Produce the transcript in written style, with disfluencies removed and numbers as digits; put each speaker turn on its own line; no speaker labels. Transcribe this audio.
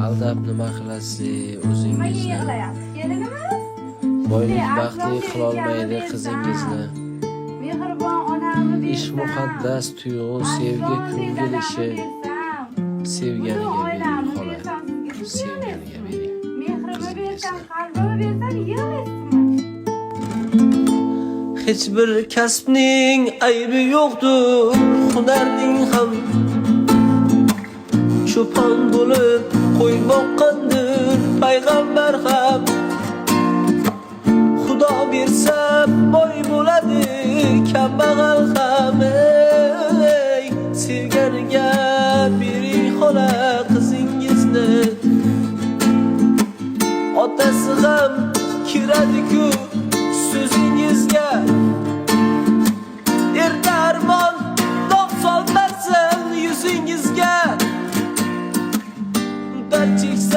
aldab nima qilasiz o'zingizni? Boylik baxtli qilolmaydi qizingizni.
Mehribon onamni
Ish muqaddas tuyg'u, sevgi ko'ngil ishi. Sevganiga bering xola. Sevganiga bering.
Mehrini bersan, qalbini bersan, yig'laysizmi?
Hech bir kasbning aybi yo'qdir, hunarning ham. Cho'pon bo'lib qo'y boqqandir payg'ambar ham. Xudo bersa boy bo'ladi kambag'al ham. Ey, sevganiga bering xola qizingizni. Otasi ham kiradi-ku so'zingizga. Darmon dog' solmasin yuzingizga. Dard cheksa